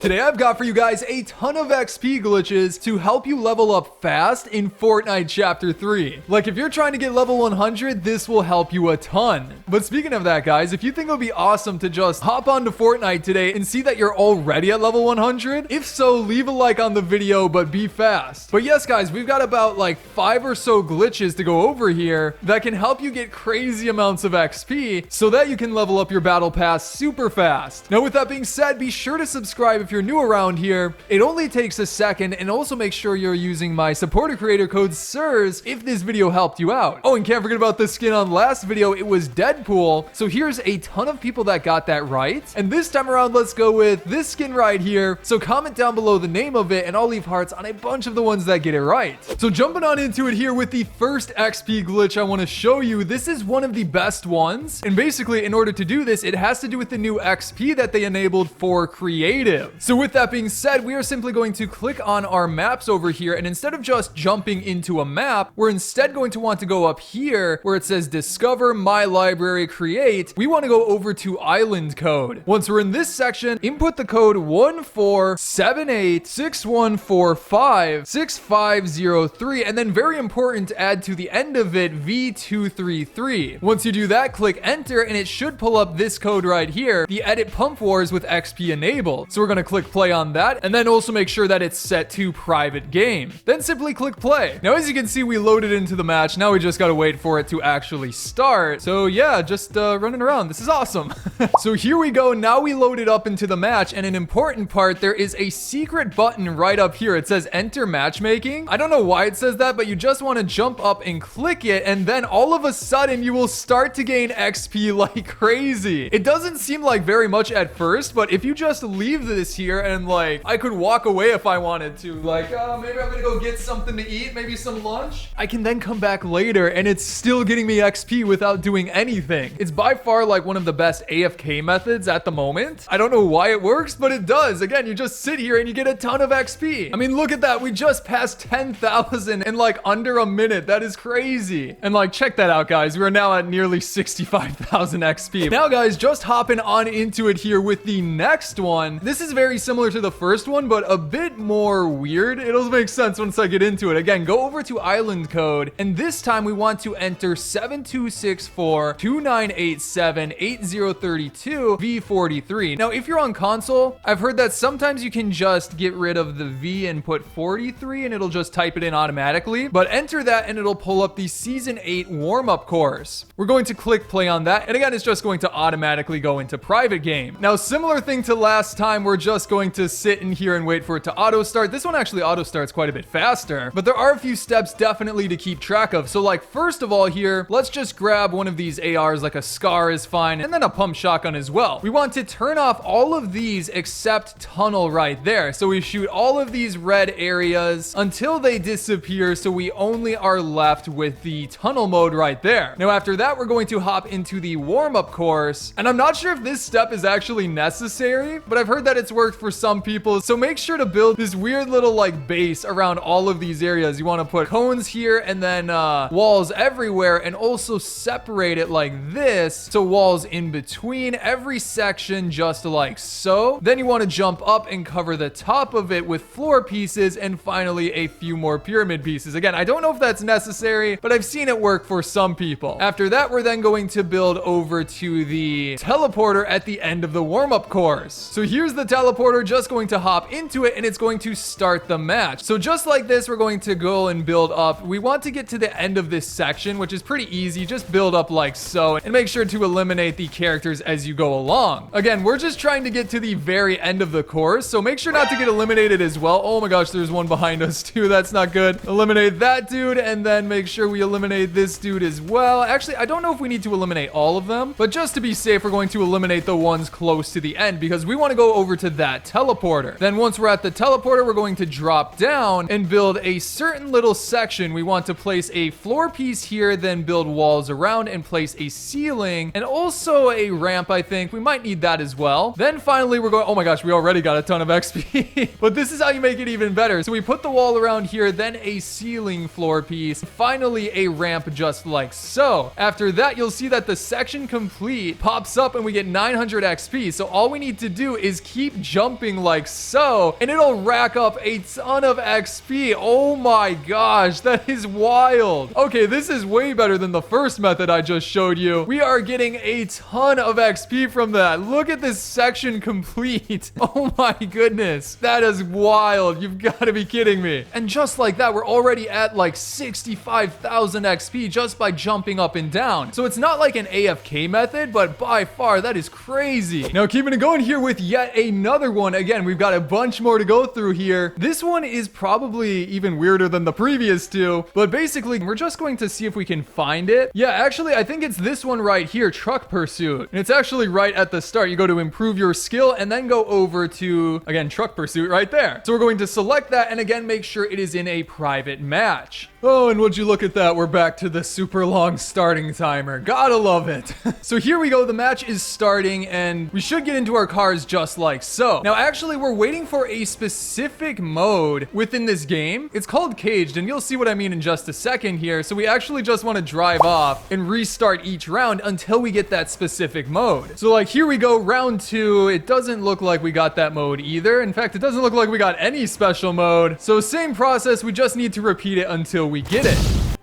Today I've got for you guys a ton of XP glitches to help you level up fast in Fortnite Chapter 3. Like if you're trying to get level 100, this will help you a ton. But speaking of that, guys, if you think it would be awesome to just hop onto Fortnite today and see that you're already at level 100, if so, leave a like on the video, but be fast. But yes, guys, we've got about like 5 or so glitches to go over here that can help you get crazy amounts of XP so that you can level up your battle pass super fast. Now, with that being said, be sure to subscribe if you're new around here. It only takes a second, and also make sure you're using my supporter creator code SIRS if this video helped you out. Oh, and can't forget about the skin on last video. It was Deadpool. So here's a ton of people that got that right. And this time around, let's go with this skin right here. So comment down below the name of it, and I'll leave hearts on a bunch of the ones that get it right. So jumping on into it here with the first XP glitch I want to show you. This is one of the best ones. And basically, in order to do this, it has to do with the new XP that they enabled for creative. So with that being said, we are simply going to click on our maps over here, and instead of just jumping into a map, we're instead going to want to go up here where it says discover my library create. We want to go over to island code. Once we're in this section, input the code 147861456503, and then very important, add to the end of it V233. Once you do that, click enter, and it should pull up this code right here, the edit pump wars with XP enabled. So we're going to click play on that, and then also make sure that it's set to private game. Then simply click play. Now, as you can see, we loaded into the match. Now we just gotta wait for it to actually start. So yeah, just running around. This is awesome. So here we go. Now we loaded up into the match, and an important part, there is a secret button right up here. It says enter matchmaking. I don't know why it says that, but you just want to jump up and click it, and then all of a sudden you will start to gain XP like crazy. It doesn't seem like very much at first, but if you just leave this here, and like I could walk away if I wanted to, like maybe I'm gonna go get something to eat, maybe some lunch, I can then come back later and it's still getting me XP without doing anything. It's by far like one of the best AFK methods at the moment. I don't know why it works, but it does. Again, you just sit here and you get a ton of XP. I mean, look at that. We just passed 10,000 in like under a minute. That is crazy. And like, check that out, guys. We're now at nearly 65,000 XP. Now, guys, just hopping on into it here with the next one. This is very similar to the first one, but a bit more weird. It'll make sense once I get into it. Again, go over to island code, and this time we want to enter 726429878032 V43. Now, if you're on console, I've heard that sometimes you can just get rid of the V and put 43, and it'll just type it in automatically. But enter that, and it'll pull up the Season 8 warm-up course. We're going to click play on that, and again, it's just going to automatically go into private game. Now, similar thing to last time, we're just going to sit in here and wait for it to auto start. This one actually auto starts quite a bit faster, but there are a few steps definitely to keep track of. So like, first of all here, let's just grab one of these ARs, like a SCAR is fine, and then a pump shotgun as well. We want to turn off all of these except tunnel right there. So we shoot all of these red areas until they disappear, so we only are left with the tunnel mode right there. Now after that, we're going to hop into the warm-up course, and I'm not sure if this step is actually necessary, but I've heard that it's worked for some people. So make sure to build this weird little like base around all of these areas. You want to put cones here, and then walls everywhere, and also separate it like this, so walls in between every section, just like so. Then you want to jump up and cover the top of it with floor pieces, and finally a few more pyramid pieces. Again, I don't know if that's necessary, but I've seen it work for some people. After that, we're then going to build over to the teleporter at the end of the warm-up course. So here's the teleporter, just going to hop into it, and it's going to start the match. So just like this, we're going to go and build up. We want to get to the end of this section, which is pretty easy. Just build up like so, and make sure to eliminate the characters as you go along. Again, we're just trying to get to the very end of the course, so make sure not to get eliminated as well. Oh my gosh, there's one behind us too. That's not good. Eliminate that dude, and then make sure we eliminate this dude as well. Actually, I don't know if we need to eliminate all of them, but just to be safe, we're going to eliminate the ones close to the end because we want to go over to that teleporter. Then once we're at the teleporter, we're going to drop down and build a certain little section. We want to place a floor piece here, then build walls around and place a ceiling and also a ramp. I think we might need that as well. Then finally, we're going, oh my gosh, we already got a ton of XP, but this is how you make it even better. So we put the wall around here, then a ceiling floor piece, finally a ramp just like so. After that, you'll see that the section complete pops up and we get 900 XP. So all we need to do is keep jumping like so, and it'll rack up a ton of XP. Oh my gosh, that is wild. Okay, this is way better than the first method I just showed you. We are getting a ton of XP from that. Look at this section complete. Oh my goodness. That is wild. You've got to be kidding me. And just like that, we're already at like 65,000 XP just by jumping up and down. So it's not like an AFK method, but by far that is crazy. Now keeping it going here with yet another one. Again, we've got a bunch more to go through here. This one is probably even weirder than the previous two, but basically we're just going to see if we can find it. Yeah, actually, I think it's this one right here, Truck Pursuit. And it's actually right at the start. You go to improve your skill and then go over to, again, Truck Pursuit right there. So we're going to select that and again, make sure it is in a private match. Oh, and would you look at that? We're back to the super long starting timer. Gotta love it. So here we go. The match is starting and we should get into our cars just like so. Now, actually, we're waiting for a specific mode within this game. It's called Caged, and you'll see what I mean in just a second here. So we actually just want to drive off and restart each round until we get that specific mode. So like here we go, round 2. It doesn't look like we got that mode either. In fact, it doesn't look like we got any special mode. So same process. We just need to repeat it until we get it.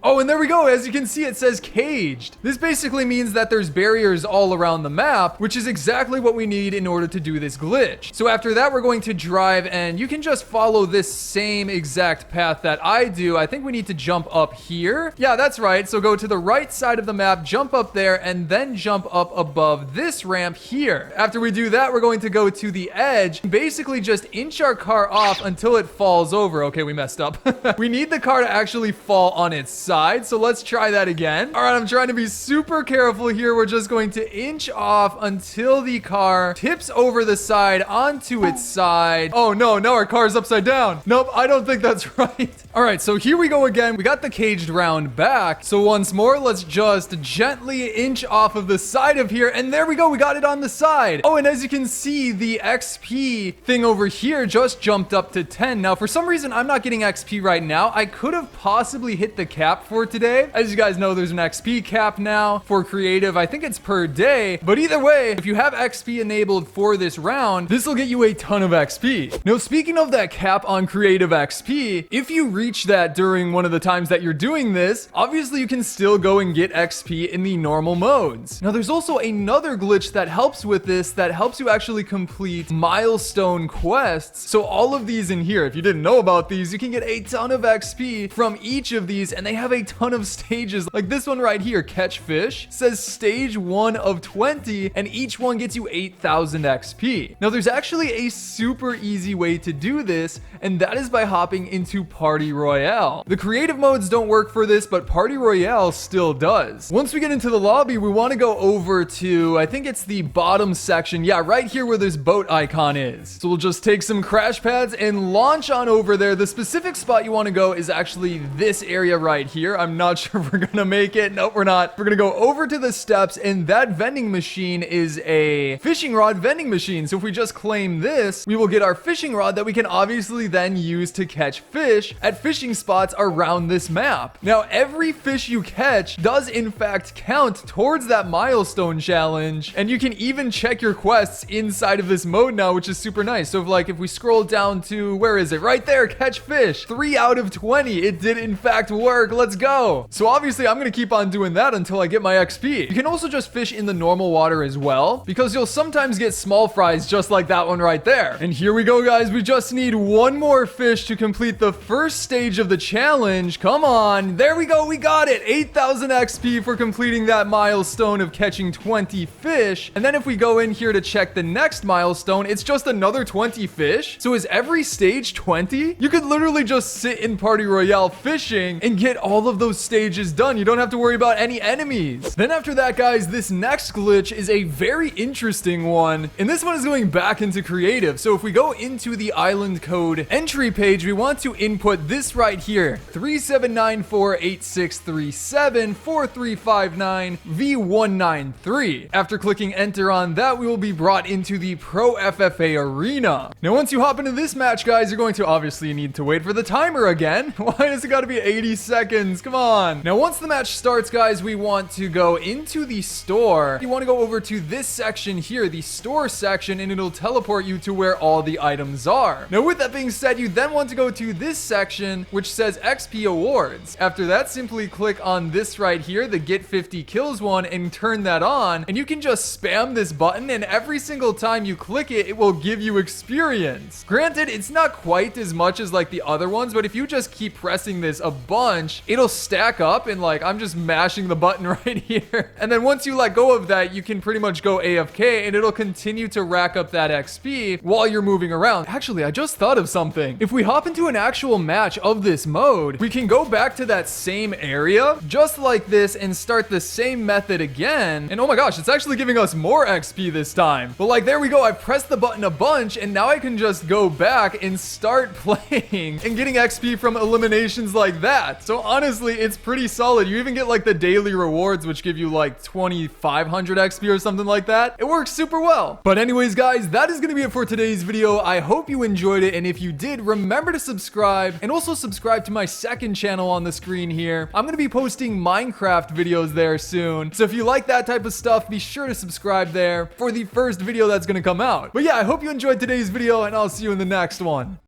Oh, and there we go. As you can see, it says caged. This basically means that there's barriers all around the map, which is exactly what we need in order to do this glitch. So after that, we're going to drive, and you can just follow this same exact path that I do. I think we need to jump up here. Yeah, that's right. So go to the right side of the map, jump up there, and then jump up above this ramp here. After we do that, we're going to go to the edge, and basically just inch our car off until it falls over. Okay, we messed up. We need the car to actually fall on its side. So let's try that again. All right, I'm trying to be super careful here. We're just going to inch off until the car tips over the side onto its side. Oh no, now our car is upside down. Nope, I don't think that's right. All right, so here we go again. We got the caged round back. So once more, let's just gently inch off of the side of here. And there we go. We got it on the side. Oh, and as you can see, the XP thing over here just jumped up to 10. Now, for some reason, I'm not getting XP right now. I could have possibly hit the cap for today. As you guys know, there's an XP cap now for creative. I think it's per day, but either way, if you have XP enabled for this round, this will get you a ton of XP. Now, speaking of that cap on creative XP, if you reach that during one of the times that you're doing this, obviously you can still go and get XP in the normal modes. Now, there's also another glitch that helps with this, that helps you actually complete milestone quests. So all of these in here, if you didn't know about these, you can get a ton of XP from each of these, and they have a ton of stages. Like this one right here, Catch Fish, says stage 1 of 20, and each one gets you 8,000 XP. Now, there's actually a super easy way to do this, and that is by hopping into Party Royale. The creative modes don't work for this, but Party Royale still does. Once we get into the lobby, we want to go over to, I think it's the bottom section. Yeah, right here where this boat icon is. So we'll just take some crash pads and launch on over there. The specific spot you want to go is actually this area right here. I'm not sure if we're gonna make it. Nope, we're not. We're gonna go over to the steps, and that vending machine is a fishing rod vending machine. So if we just claim this, we will get our fishing rod that we can obviously then use to catch fish at fishing spots around this map. Now, every fish you catch does in fact count towards that milestone challenge, and you can even check your quests inside of this mode now, which is super nice. So if we scroll down to, where is it? Right there, catch fish. 3 out of 20. It did in fact work. Let's go. So obviously I'm going to keep on doing that until I get my XP. You can also just fish in the normal water as well, because you'll sometimes get small fries just like that one right there. And here we go, guys. We just need one more fish to complete the first stage of the challenge. Come on. There we go. We got it. 8,000 XP for completing that milestone of catching 20 fish. And then if we go in here to check the next milestone, it's just another 20 fish. So is every stage 20? You could literally just sit in Party Royale fishing and get all of those stages done. You don't have to worry about any enemies. Then after that, guys, this next glitch is a very interesting one, and this one is going back into creative. So if we go into the island code entry page, we want to input this right here, 379486374359V193. After clicking enter on that, we will be brought into the Pro FFA arena. Now, once you hop into this match, guys, you're going to obviously need to wait for the timer again. Why does it got to be 80 seconds? experience. Come on. Now, once the match starts, guys, we want to go into the store. You want to go over to this section here, the store section, and it'll teleport you to where all the items are. Now, with that being said, you then want to go to this section, which says XP awards. After that, simply click on this right here, the get 50 kills one, and turn that on, and you can just spam this button, and every single time you click it, it will give you experience. Granted, it's not quite as much as like the other ones, but if you just keep pressing this a bunch, it'll stack up, and like I'm just mashing the button right here. And then once you let go of that, you can pretty much go AFK, and it'll continue to rack up that XP while you're moving around. Actually, I just thought of something. If we hop into an actual match of this mode, we can go back to that same area just like this and start the same method again. And oh my gosh, it's actually giving us more XP this time. But like, there we go. I pressed the button a bunch, and now I can just go back and start playing and getting XP from eliminations like that. So honestly, it's pretty solid. You even get like the daily rewards, which give you like 2,500 XP or something like that. It works super well. But anyways, guys, that is going to be it for today's video. I hope you enjoyed it. And if you did, remember to subscribe, and also subscribe to my second channel on the screen here. I'm going to be posting Minecraft videos there soon. So if you like that type of stuff, be sure to subscribe there for the first video that's going to come out. But yeah, I hope you enjoyed today's video, and I'll see you in the next one.